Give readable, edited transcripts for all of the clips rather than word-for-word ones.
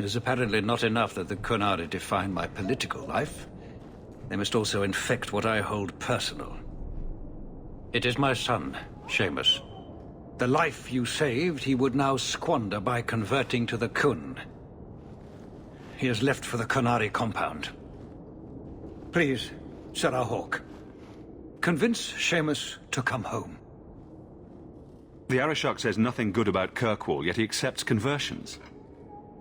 It is apparently not enough that the Qunari define my political life. They must also infect what I hold personal. It is my son, Seamus. The life you saved, he would now squander by converting to the Qun. He has left for the Qunari compound. Please, Sir Hawke, convince Seamus to come home. The Arishok says nothing good about Kirkwall, yet he accepts conversions.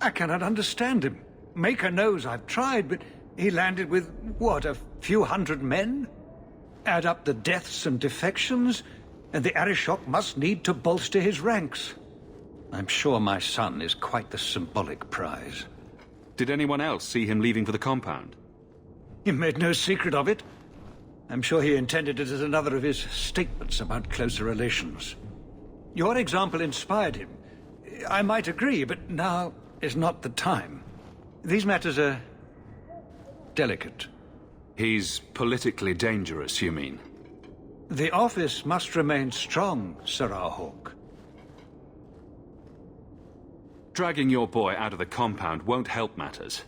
I cannot understand him. Maker knows I've tried, but he landed with, what, a few hundred men? Add up the deaths and defections, and the Arishok must need to bolster his ranks. I'm sure my son is quite the symbolic prize. Did anyone else see him leaving for the compound? He made no secret of it. I'm sure he intended it as another of his statements about closer relations. Your example inspired him. I might agree, but now is not the time. These matters are delicate. He's politically dangerous, you mean? The office must remain strong, Sir Hawke. Dragging your boy out of the compound won't help matters.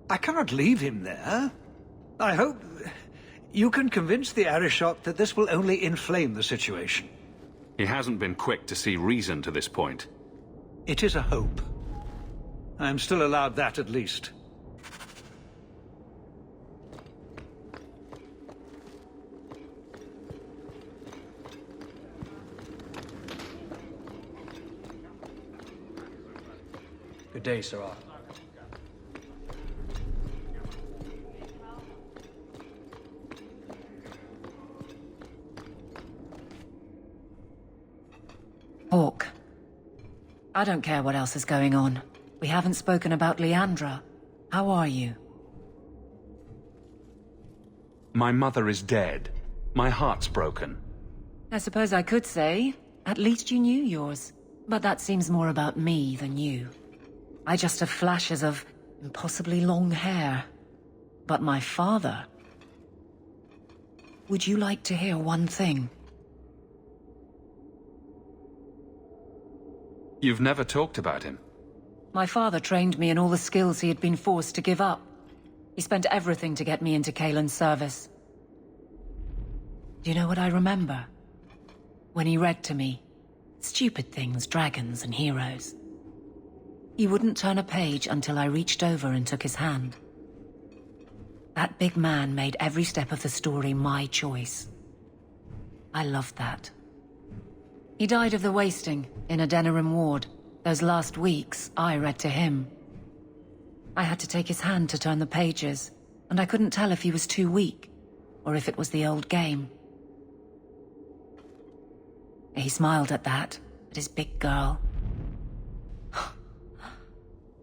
I cannot leave him there. I hope you can convince the Arishok that this will only inflame the situation. He hasn't been quick to see reason to this point. It is a hope. I am still allowed that at least. Good day, Sir Hawke. Hawke. I don't care what else is going on. We haven't spoken about Leandra. How are you? My mother is dead. My heart's broken. I suppose I could say, at least you knew yours. But that seems more about me than you. I just have flashes of impossibly long hair. But my father... Would you like to hear one thing? You've never talked about him. My father trained me in all the skills he had been forced to give up. He spent everything to get me into Kaelin's service. Do you know what I remember? When he read to me. Stupid things, dragons and heroes. He wouldn't turn a page until I reached over and took his hand. That big man made every step of the story my choice. I loved that. He died of the wasting in Adenirim ward. Those last weeks, I read to him. I had to take his hand to turn the pages, and I couldn't tell if he was too weak, or if it was the old game. He smiled at that, at his big girl.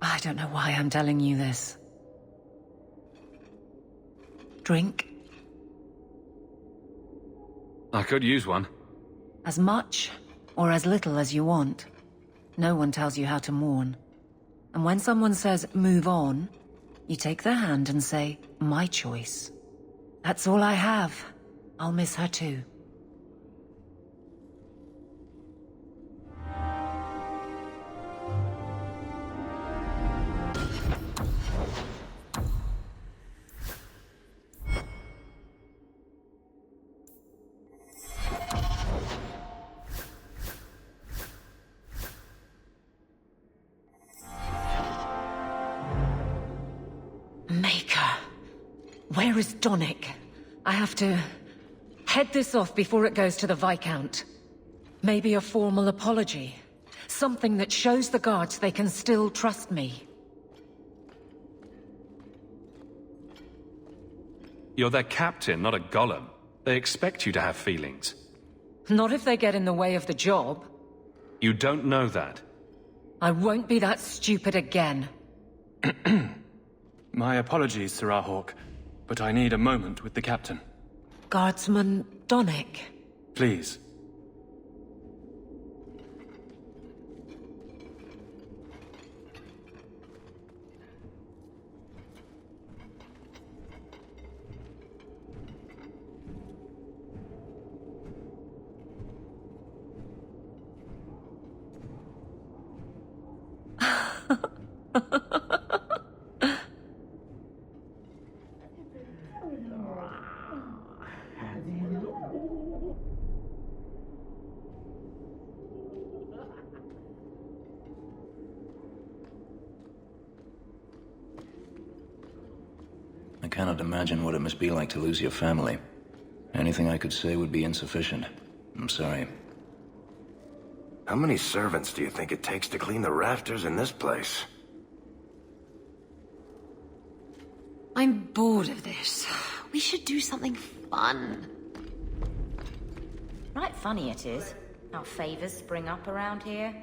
I don't know why I'm telling you this. Drink? I could use one. As much or as little as you want. No one tells you how to mourn. And when someone says, move on, you take their hand and say, my choice. That's all I have. I'll miss her too. Where is Donick? I have to head this off before it goes to the Viscount. Maybe a formal apology. Something that shows the guards they can still trust me. You're their captain, not a golem. They expect you to have feelings. Not if they get in the way of the job. You don't know that. I won't be that stupid again. My apologies, Sir Hawke, but I need a moment with the captain. Guardsman Donick. Please. cannot imagine what it must be like to lose your family. Anything I could say would be insufficient. I'm sorry. How many servants do you think it takes to clean the rafters in this place? I'm bored of this. We should do something fun. Right funny it is, how favors spring up around here.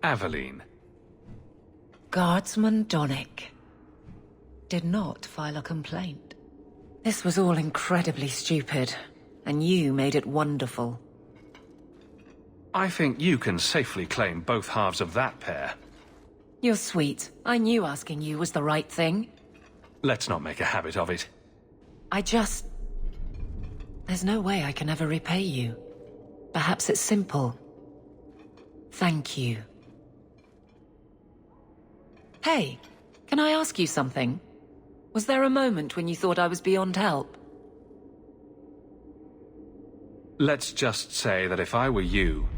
Aveline. Guardsman Donnic did not file a complaint. This was all incredibly stupid, and you made it wonderful. I think you can safely claim both halves of that pair. You're sweet. I knew asking you was the right thing. Let's not make a habit of it. There's no way I can ever repay you. Perhaps it's simple. Thank you. Hey, can I ask you something? Was there a moment when you thought I was beyond help? Let's just say that if I were you,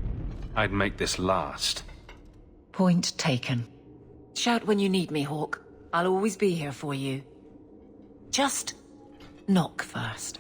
I'd make this last. Point taken. Shout when you need me, Hawke. I'll always be here for you. Just knock first.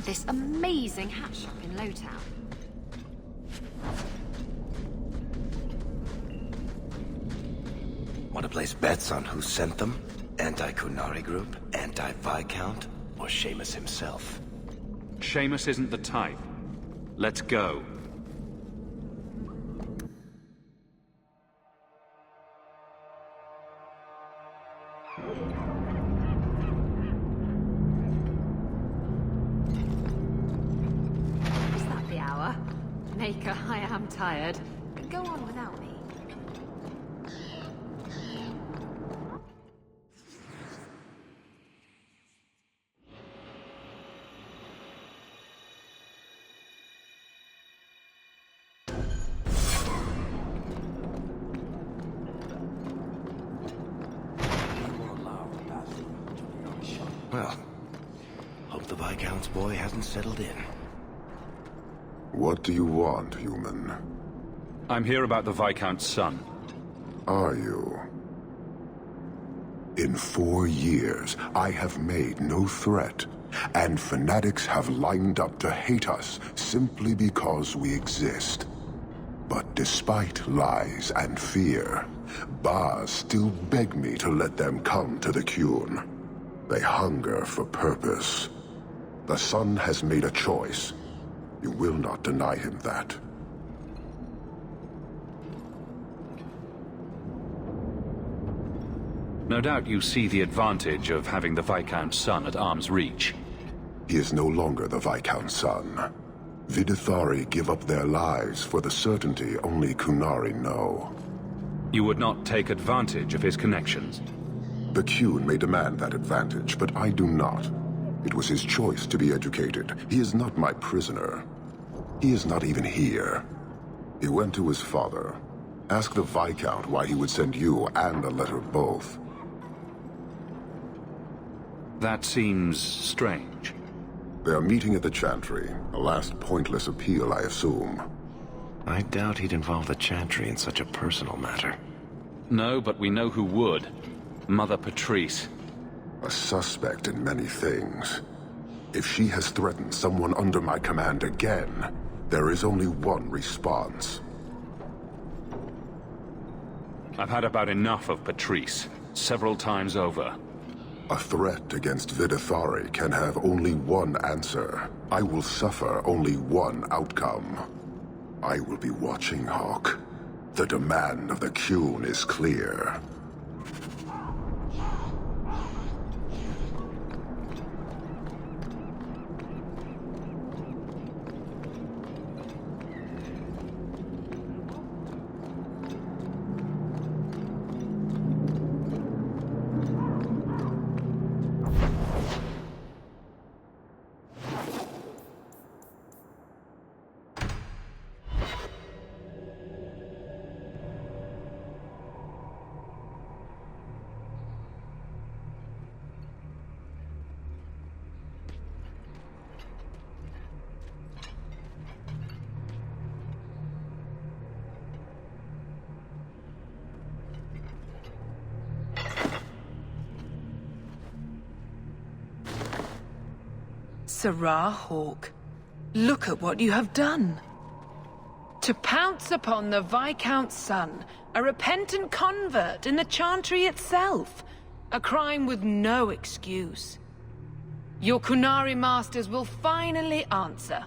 This amazing hat shop in Lowtown. Want to place bets on who sent them? Anti-Qunari group, anti-Viscount, or Seamus himself? Seamus isn't the type. Let's go. Maker, I am tired. Go on without me. Well, hope the Viscount's boy hasn't settled in. What do you want, human? I'm here about the Viscount's son. Are you? In 4 years, I have made no threat, and fanatics have lined up to hate us simply because we exist. But despite lies and fear, Baz still beg me to let them come to the Qun. They hunger for purpose. The son has made a choice. You will not deny him that. No doubt you see the advantage of having the Viscount's son at arm's reach. He is no longer the Viscount's son. Vidithari give up their lives for the certainty only Qunari know. You would not take advantage of his connections? The Qun may demand that advantage, but I do not. It was his choice to be educated. He is not my prisoner. He is not even here. He went to his father, Ask the Viscount why he would send you and a letter both. That seems strange. They are meeting at the Chantry. A last pointless appeal, I assume. I doubt he'd involve the Chantry in such a personal matter. No, but we know who would. Mother Patrice. A suspect in many things. If she has threatened someone under my command again, there is only one response. I've had about enough of Patrice. Several times over. A threat against Vidithari can have only one answer. I will suffer only one outcome. I will be watching, Hawke. The demand of the Qun is clear. Sirrah Hawke, look at what you have done. To pounce upon the Viscount's son, a repentant convert in the Chantry itself, a crime with no excuse. Your Qunari masters will finally answer.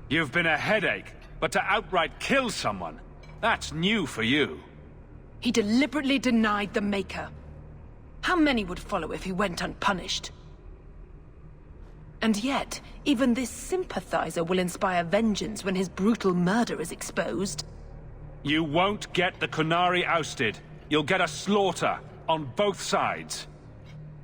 You've been a headache, but to outright kill someone, that's new for you. He deliberately denied the Maker. How many would follow if he went unpunished? And yet, even this sympathizer will inspire vengeance when his brutal murder is exposed. You won't get the Qunari ousted. You'll get a slaughter, on both sides.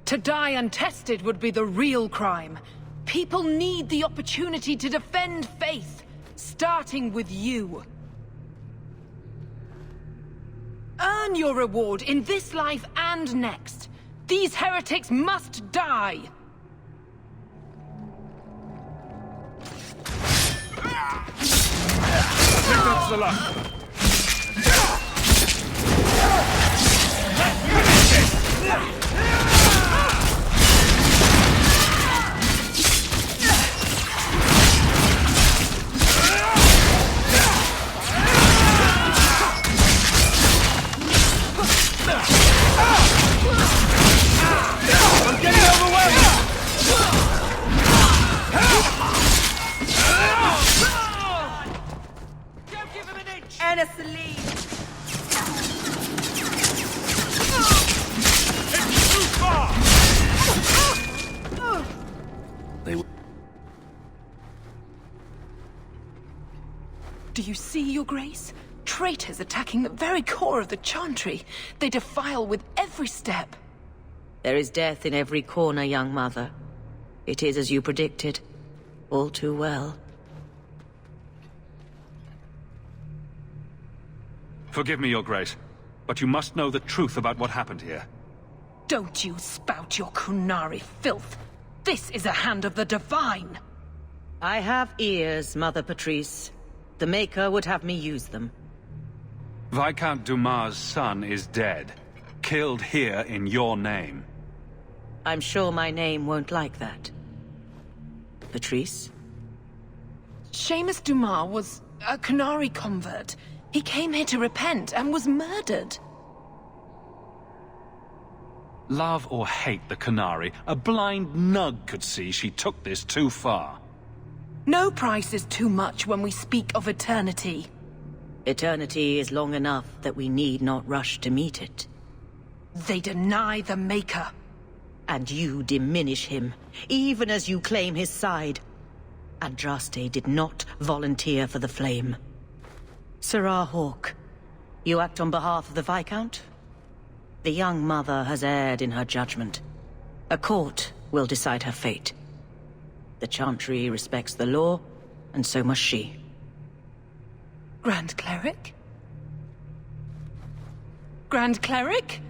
To die untested would be the real crime. People need the opportunity to defend faith, starting with you. Earn your reward in this life and next. These heretics must die! I think that's the luck. I'm getting overwhelmed! Don't give him an inch! And a sleeve! It's too far! Do you see, Your Grace? Traitors attacking the very core of the Chantry. They defile with every step. There is death in every corner, young mother. It is as you predicted. All too well. Forgive me, Your Grace, but you must know the truth about what happened here. Don't you spout your Qunari filth. This is a hand of the Divine. I have ears, Mother Patrice. The Maker would have me use them. Viscount Dumas' son is dead. Killed here in your name. I'm sure my name won't like that. Patrice? Seamus Dumas was a Qunari convert. He came here to repent and was murdered. Love or hate the Qunari, a blind nug could see she took this too far. No price is too much when we speak of eternity. Eternity is long enough that we need not rush to meet it. They deny the Maker. And you diminish him, even as you claim his side. Andraste did not volunteer for the flame. Sirrah Hawke, you act on behalf of the Viscount? The young mother has erred in her judgment. A court will decide her fate. The Chantry respects the law, and so must she. Grand Cleric? Grand Cleric?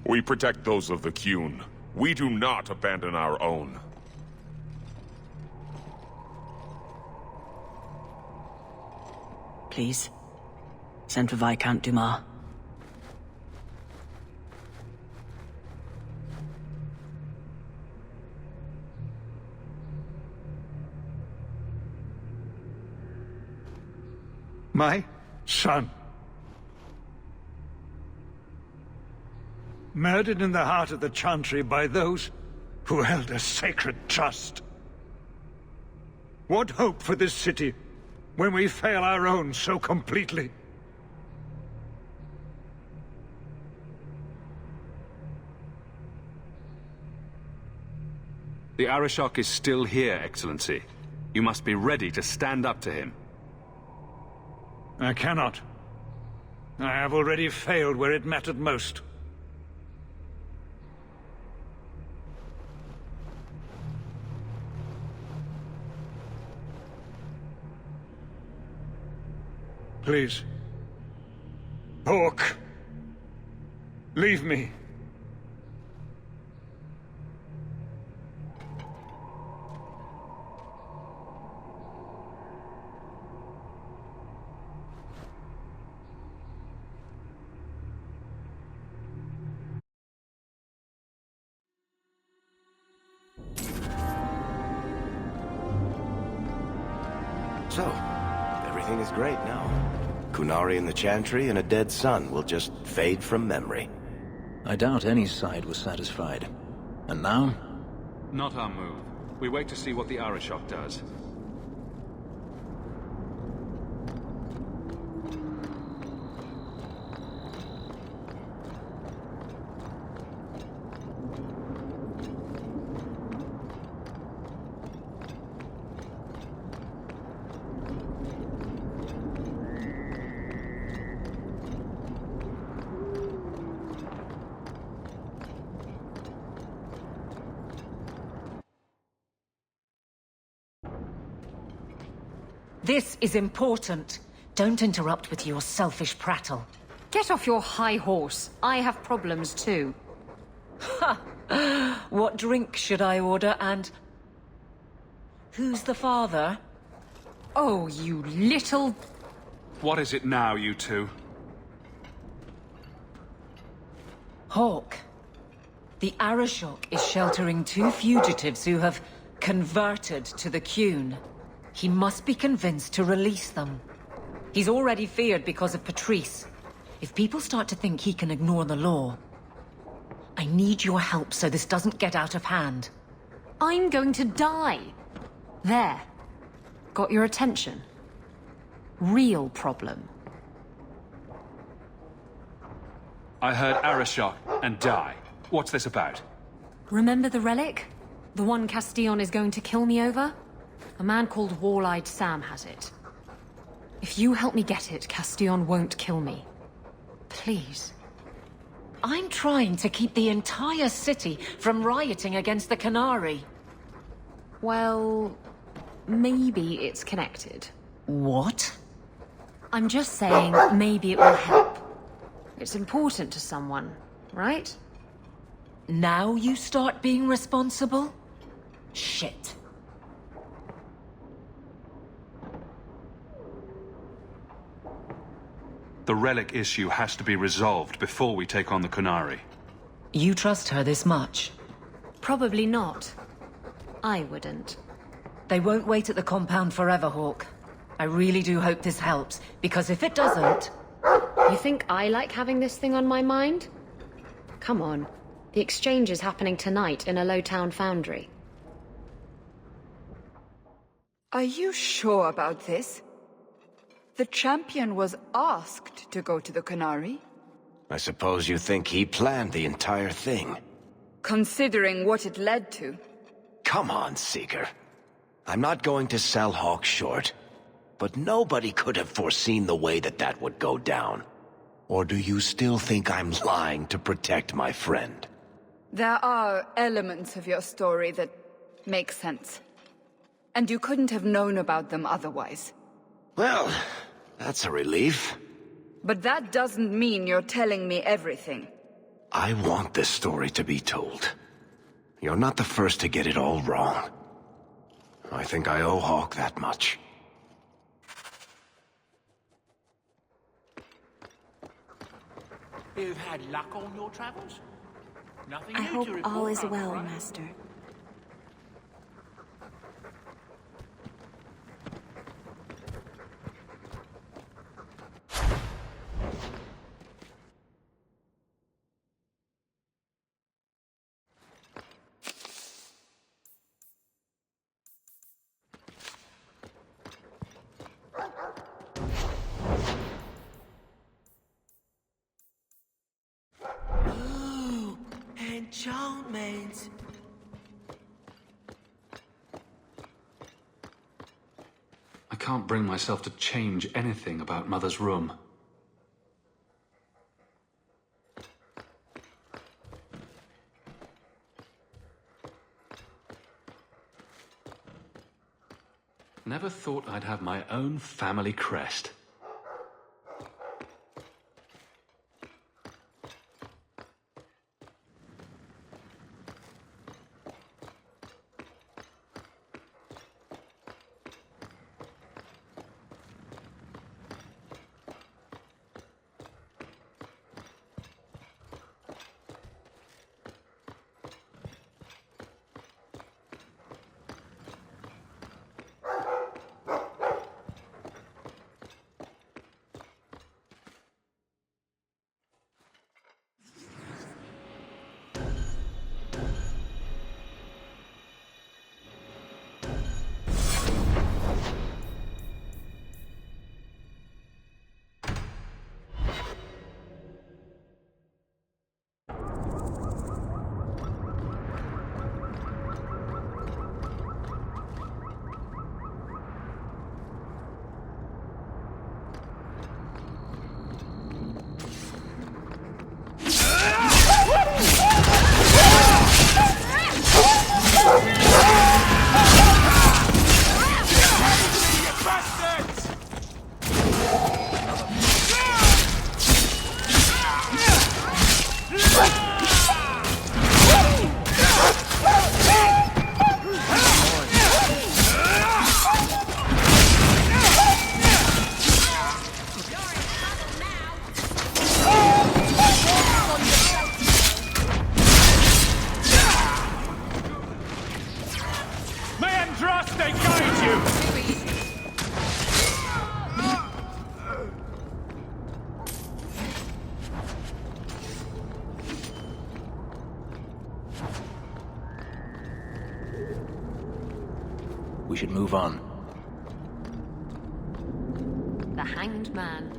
We protect those of the Qun. We do not abandon our own. Please, send for Viscount Dumas. My son. Murdered in the heart of the Chantry by those who held a sacred trust. What hope for this city when we fail our own so completely? The Arishok is still here, Excellency. You must be ready to stand up to him. I cannot. I have already failed where it mattered most. Please. Hawke. Leave me. So, everything is great now. Qunari and the Chantry and a dead son will just fade from memory. I doubt any side was satisfied. And now? Not our move. We wait to see what the Arishok does. This is important. Don't interrupt with your selfish prattle. Get off your high horse. I have problems too. Ha! What drink should I order, and... who's the father? Oh, you little... What is it now, you two? Hawke. The Arishok is sheltering 2 fugitives who have converted to the Qun. He must be convinced to release them. He's already feared because of Patrice. If people start to think he can ignore the law, I need your help so this doesn't get out of hand. I'm going to die. There. Got your attention? Real problem. I heard Arishok and die. What's this about? Remember the relic? The one Castillon is going to kill me over? A man called Wall-Eyed Sam has it. If you help me get it, Castillon won't kill me. Please. I'm trying to keep the entire city from rioting against the Qunari. Well, maybe it's connected. What? I'm just saying, maybe it will help. It's important to someone, right? Now you start being responsible? Shit. The relic issue has to be resolved before we take on the Qunari. You trust her this much? Probably not. I wouldn't. They won't wait at the compound forever, Hawke. I really do hope this helps, because if it doesn't... You think I like having this thing on my mind? Come on. The exchange is happening tonight in a low-town foundry. Are you sure about this? The champion was asked to go to the Qunari. I suppose you think he planned the entire thing. Considering what it led to. Come on, Seeker. I'm not going to sell Hawke short, but nobody could have foreseen the way that that would go down. Or do you still think I'm lying to protect my friend? There are elements of your story that make sense. And you couldn't have known about them otherwise. Well, that's a relief. But that doesn't mean you're telling me everything. I want this story to be told. You're not the first to get it all wrong. I think I owe Hawke that much. You've had luck on your travels? Nothing I new hope to report, all is I'm well, afraid. Master. Ooh, enchantment. I can't bring myself to change anything about Mother's room. Never thought I'd have my own family crest. We should move on. The Hanged Man.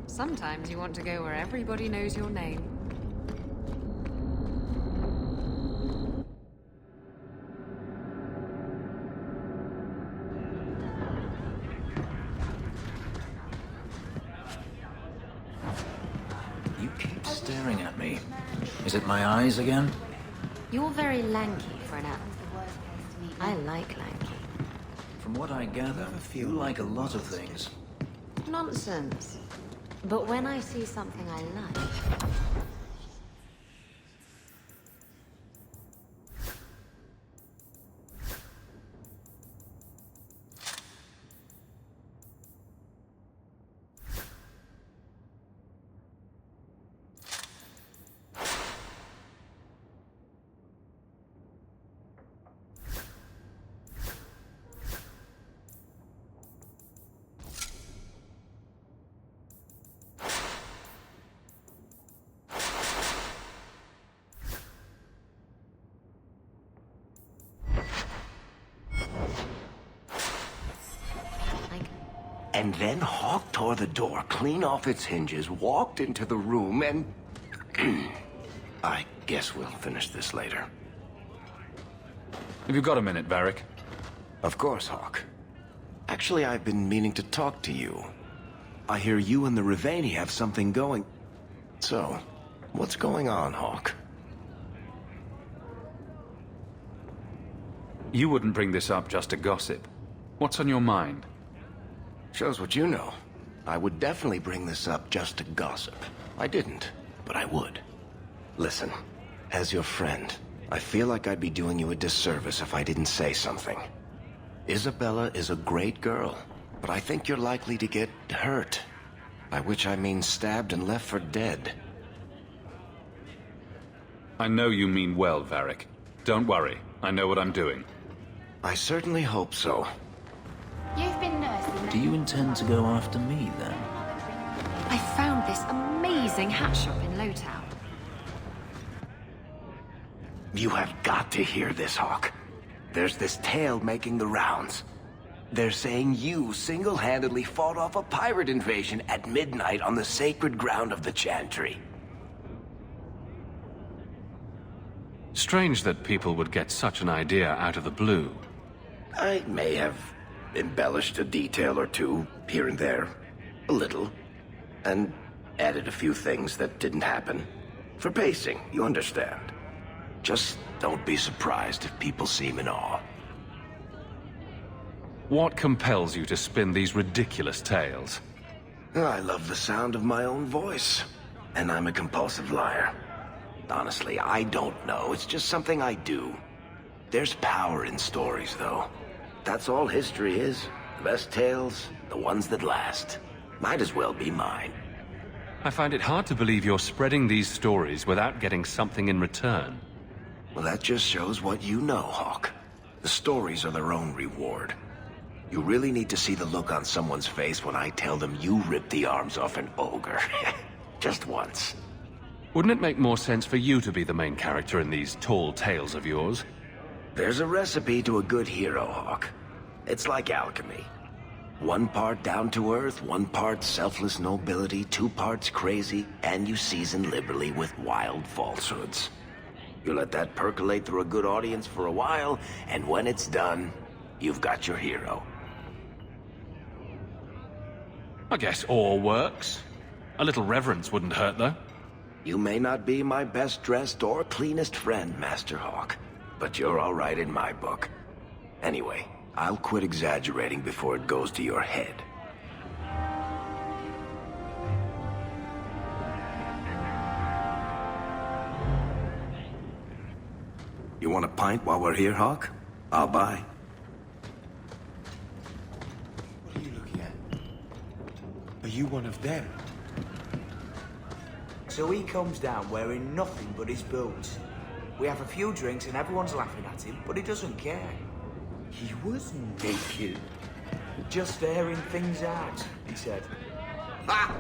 Sometimes you want to go where everybody knows your name. You keep staring at me. Is it my eyes again? You're very lanky for an elf. I like lanky. From what I gather, you like a lot of things. Nonsense. But when I see something I like... And then Hawke tore the door clean off its hinges, walked into the room, and... I guess we'll finish this later. Have you got a minute, Varric? Of course, Hawke. Actually, I've been meaning to talk to you. I hear you and the Rivaini have something going. So, what's going on, Hawke? You wouldn't bring this up just to gossip. What's on your mind? Shows what you know. I would definitely bring this up just to gossip. I didn't, but I would. Listen, as your friend, I feel like I'd be doing you a disservice if I didn't say something. Isabella is a great girl, but I think you're likely to get hurt. By which I mean stabbed and left for dead. I know you mean well, Varric. Don't worry, I know what I'm doing. I certainly hope so. You've been nursing. Do you intend to go after me, then? I found this amazing hat shop in Lowtown. You have got to hear this, Hawke. There's this tale making the rounds. They're saying you single-handedly fought off a pirate invasion at midnight on the sacred ground of the Chantry. Strange that people would get such an idea out of the blue. I may have embellished a detail or two, here and there. A little. And added a few things that didn't happen. For pacing, you understand. Just don't be surprised if people seem in awe. What compels you to spin these ridiculous tales? I love the sound of my own voice. And I'm a compulsive liar. Honestly, I don't know. It's just something I do. There's power in stories, though. That's all history is. The best tales, the ones that last. Might as well be mine. I find it hard to believe you're spreading these stories without getting something in return. Well, that just shows what you know, Hawke. The stories are their own reward. You really need to see the look on someone's face when I tell them you ripped the arms off an ogre. Just once. Wouldn't it make more sense for you to be the main character in these tall tales of yours? There's a recipe to a good hero, Hawke. It's like alchemy. 1 part down to earth, 1 part selfless nobility, 2 parts crazy, and you season liberally with wild falsehoods. You let that percolate through a good audience for a while, and when it's done, you've got your hero. I guess all works. A little reverence wouldn't hurt, though. You may not be my best dressed or cleanest friend, Master Hawke, but you're all right in my book. Anyway, I'll quit exaggerating before it goes to your head. You want a pint while we're here, Hawke? I'll buy. What are you looking at? Are you one of them? So he comes down wearing nothing but his boots. We have a few drinks and everyone's laughing at him, but he doesn't care. He was naked. Just airing things out, he said. Ha!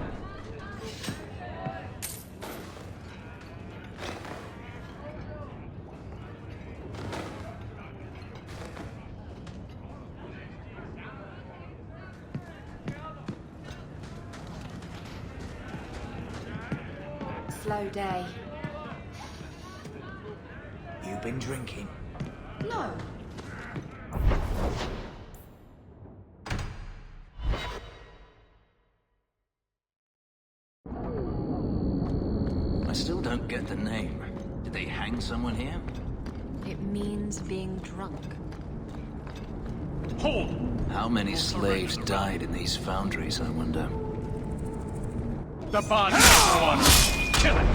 Slow day. You been drinking? No. I still don't get the name. Did they hang someone here? It means being drunk. Hold! How many slaves died in these foundries, I wonder? The body of one! Kill it!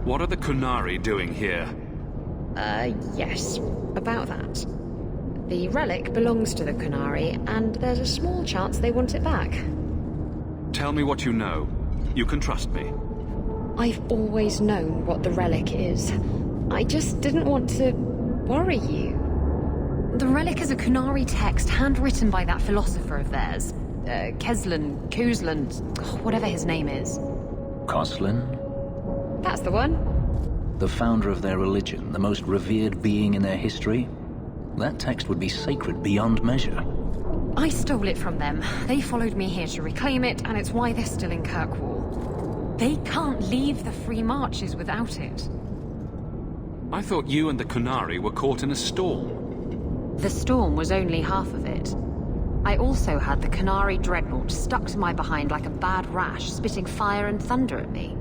What are the Kunari doing here? Yes. About that. The relic belongs to the Kunari, and there's a small chance they want it back. Tell me what you know. You can trust me. I've always known what the relic is. I just didn't want to worry you. The relic is a Kunari text handwritten by that philosopher of theirs. Kuzlan, whatever his name is. Koslin? That's the one. The founder of their religion, the most revered being in their history? That text would be sacred beyond measure. I stole it from them. They followed me here to reclaim it, and it's why they're still in Kirkwall. They can't leave the Free Marches without it. I thought you and the Kunari were caught in a storm. The storm was only half of it. I also had the Kunari dreadnought stuck to my behind like a bad rash, spitting fire and thunder at me.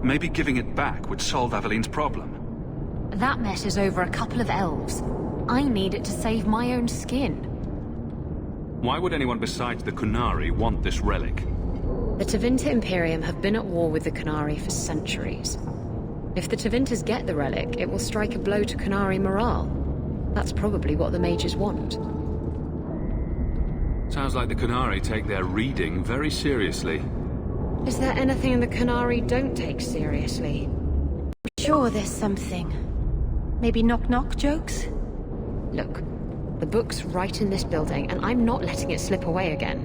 Maybe giving it back would solve Aveline's problem. That mess is over a couple of elves. I need it to save my own skin. Why would anyone besides the Kunari want this relic? The Tevinter Imperium have been at war with the Kunari for centuries. If the Tevinters get the relic, it will strike a blow to Kunari morale. That's probably what the mages want. Sounds like the Kunari take their reading very seriously. Is there anything the Kunari don't take seriously? Sure there's something. Maybe knock-knock jokes? Look, the book's right in this building, and I'm not letting it slip away again.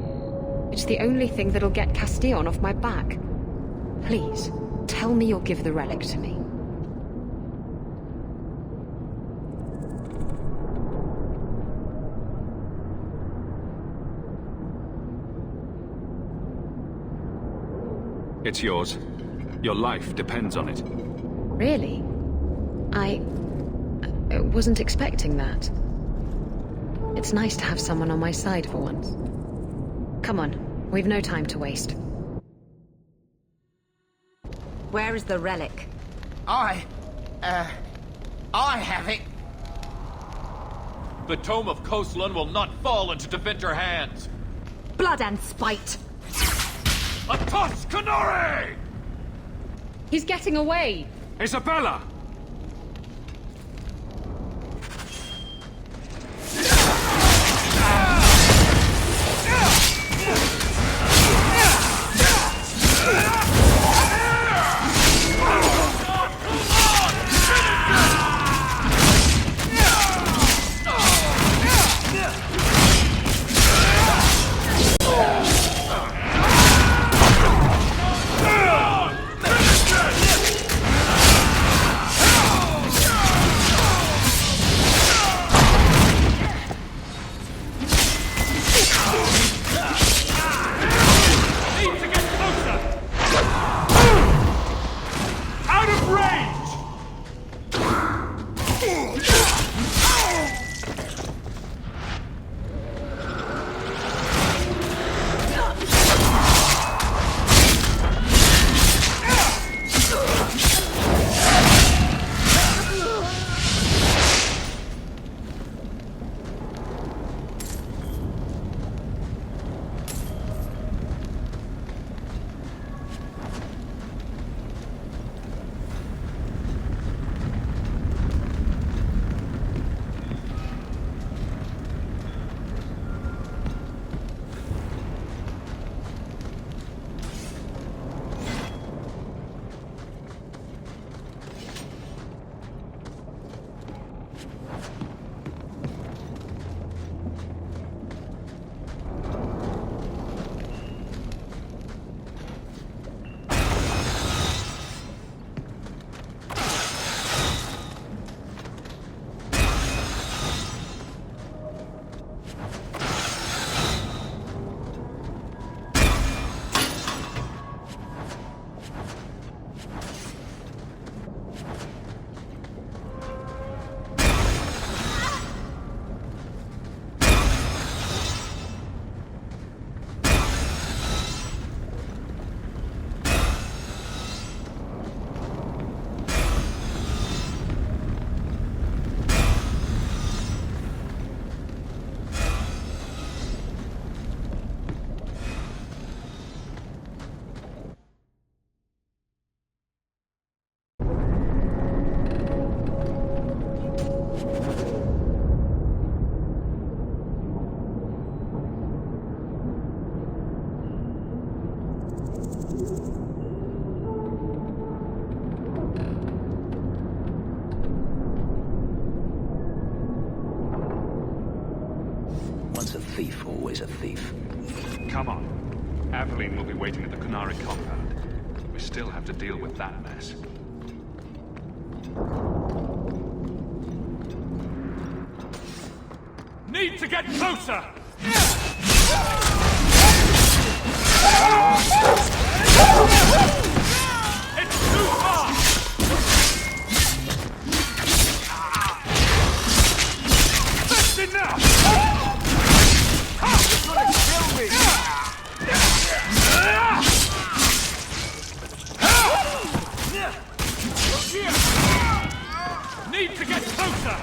It's the only thing that'll get Castillon off my back. Please, tell me you'll give the relic to me. It's yours. Your life depends on it. Really? I wasn't expecting that. It's nice to have someone on my side for once. Come on, we've no time to waste. Where is the relic? I have it. The Tome of Koslan will not fall into Tevinter hands. Blood and spite! A Tuscanori! He's getting away! Isabella! Once a thief, always a thief. Come on. Aveline will be waiting at the Canary compound. We still have to deal with that mess. Need to get closer! It's too far! That's enough! You're gonna kill me! Need to get closer!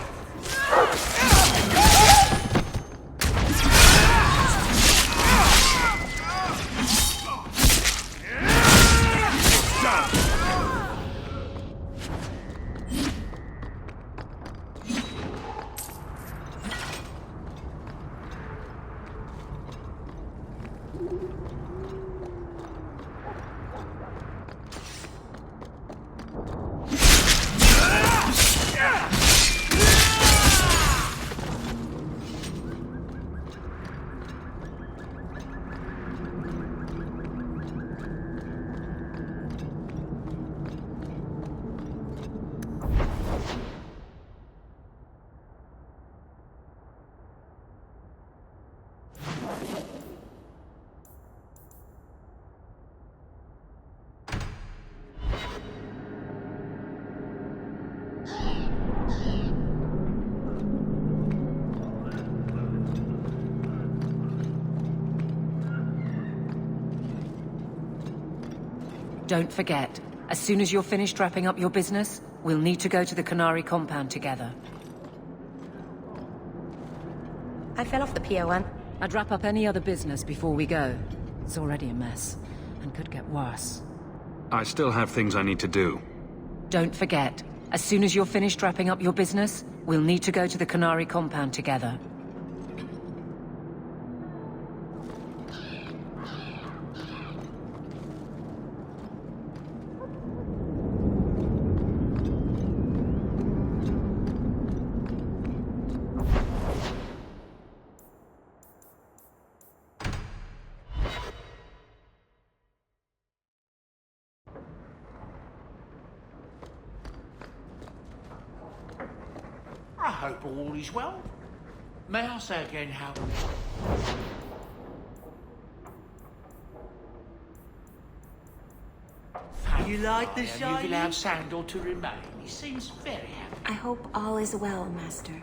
Don't forget, as soon as you're finished wrapping up your business, we'll need to go to the Canary compound together. I fell off the pier one. I'd wrap up any other business before we go. It's already a mess, and could get worse. I still have things I need to do. Don't forget, as soon as you're finished wrapping up your business, we'll need to go to the Canary compound together. I hope all is well. May I say again how... You like the shine? You've allowed Sandor to remain. He seems very happy. I hope all is well, Master.